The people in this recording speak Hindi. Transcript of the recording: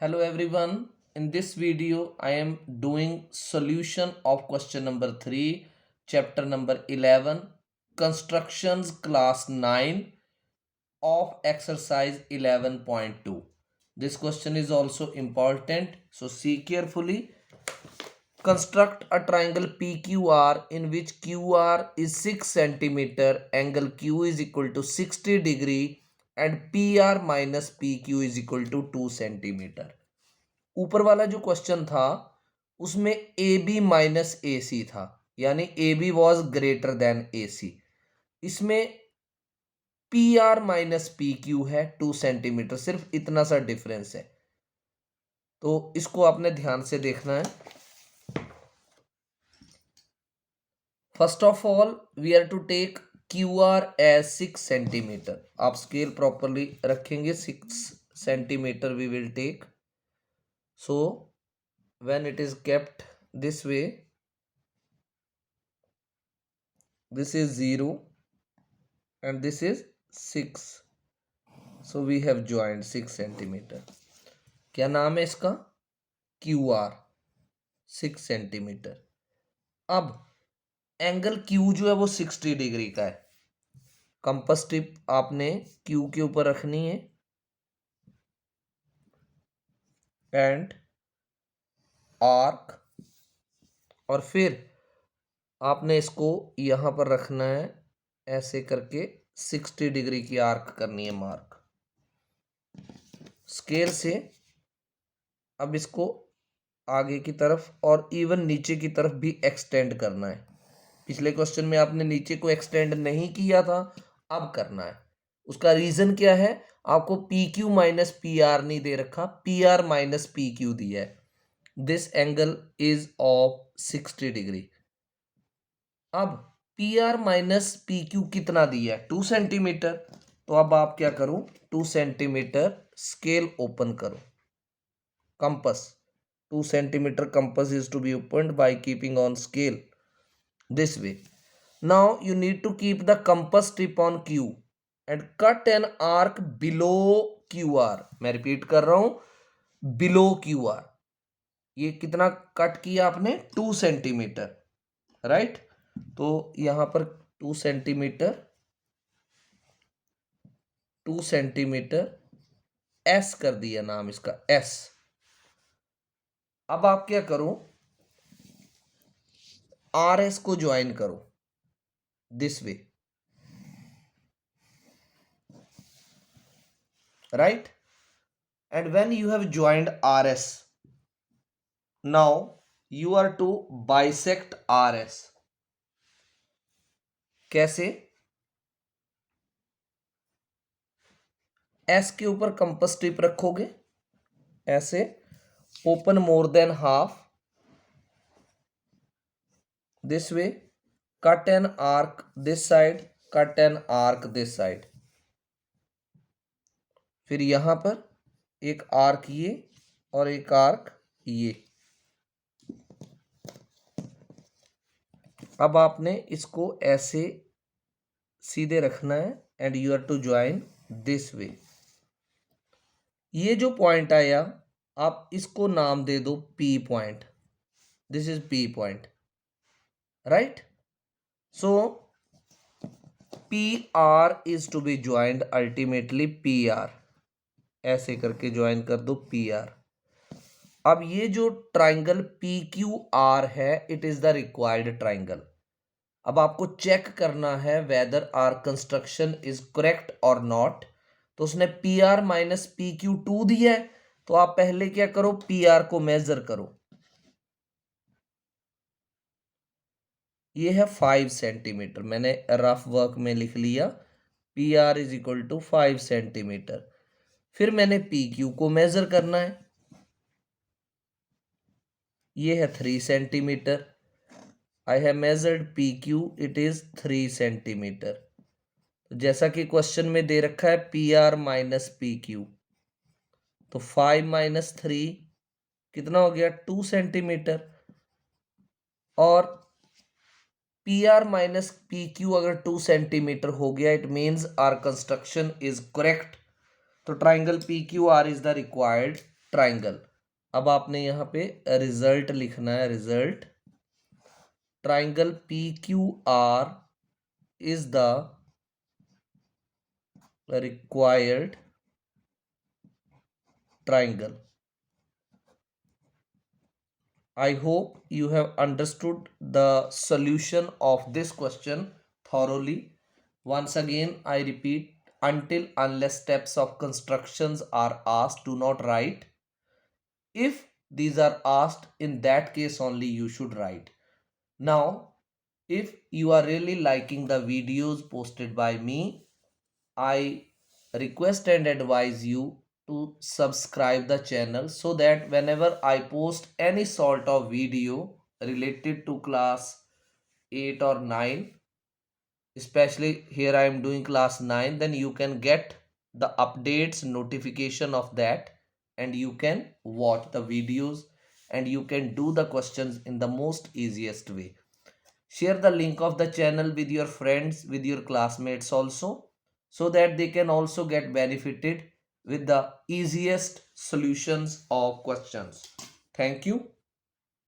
Hello everyone. In this video, I am doing solution of question number 3, chapter number 11, constructions class 9 of exercise 11.2. This question is also important, so see carefully. Construct a triangle PQR in which QR is 6 centimeter, angle Q is equal to 60 degree and PR minus PQ is equal to 2 centimeter. ऊपर वाला जो क्वेश्चन था उसमें A B minus A C था, यानी A B was greater than A C. इसमें P R minus P Q है 2 सेंटीमीटर, सिर्फ इतना सा डिफरेंस है, तो इसको आपने ध्यान से देखना है। First of all we are to take Q R as 6 centimetre. आप स्केल प्रॉपरली रखेंगे, 6 centimetre we will take. So when it is kept this way, this is 0 and this is 6, so we have joined 6 centimeter. क्या नाम है इसका? QR 6 centimetre. अब एंगल Q जो है वो 60 डिग्री का है। कंपास टिप आपने Q के ऊपर रखनी है एंड आर्क, और फिर आपने इसको यहां पर रखना है, ऐसे करके 60 डिग्री की आर्क करनी है मार्क स्केल से। अब इसको आगे की तरफ और इवन नीचे की तरफ भी एक्सटेंड करना है। पिछले क्वेश्चन में आपने नीचे को एक्सटेंड नहीं किया था, अब करना है। उसका रीजन क्या है? आपको P Q minus P R नहीं दे रखा, P R minus P Q दिया है। This angle is of 60 degree. अब P R minus P Q कितना दिया है? 2 सेंटीमीटर। तो अब आप क्या करो, 2 सेंटीमीटर स्केल ओपन करो, compass 2 centimeter compass is to be opened by keeping on scale this way. Now you need to keep the compass tip on Q and cut an arc below QR. मैं रिपीट कर रहा हूं, below QR। ये कितना कट किया आपने? 2 सेंटीमीटर, राइट। तो यहां पर 2 सेंटीमीटर, 2 सेंटीमीटर S कर दिया नाम इसका, S। अब आप क्या करो, आर एस को ज्वाइन करो this way, right. And when you have joined R S, now you are to bisect R S. कैसे? एस के ऊपर कंपास टिप रखोगे, ऐसे open more than half this way, cut an arc this side, cut an arc this side। फिर यहां पर एक आर्क ये और एक आर्क ये। अब आपने इसको ऐसे सीधे रखना है and you are to join this way. ये जो पॉइंट आया, आप इसको नाम दे दो P point. This is P point, right. So PR is to be joined ultimately PR, ऐसे करके ज्वाइन कर दो PR। अब ये जो ट्राइंगल PQR है, it is the required triangle. अब आपको चेक करना है whether our construction is correct और नॉट। तो उसने PR माइनस PQ2 दिया है, तो आप पहले क्या करो, PR को मेजर करो। ये है 5 सेंटीमीटर, मैंने रफ वर्क में लिख लिया, PR is equal to 5 centimetre. फिर मैंने PQ को मेजर करना है, ये है 3 centimetre. I have measured PQ, it is 3 centimetre. जैसा कि क्वेश्चन में दे रखा है PR माइनस PQ, तो 5 माइनस 3 कितना हो गया? 2 सेंटीमीटर। और PR माइनस PQ अगर 2 सेंटीमीटर हो गया, it means our construction is correct. तो triangle PQR is the required triangle. अब आपने यहाँ पे रिजल्ट लिखना है, result triangle P Q R is the required triangle. I hope you have understood the solution of this question thoroughly. Once again, I repeat, until unless steps of constructions are asked, do not write. If these are asked, in that case only you should write. Now, if you are really liking the videos posted by me, I request and advise you to subscribe the channel so that whenever I post any sort of video related to class 8 or 9, especially here I am doing class 9, then you can get the updates notification of that, and you can watch the videos and you can do the questions in the most easiest way. Share the link of the channel with your friends, with your classmates also, so that they can also get benefited with the easiest solutions of questions. Thank you.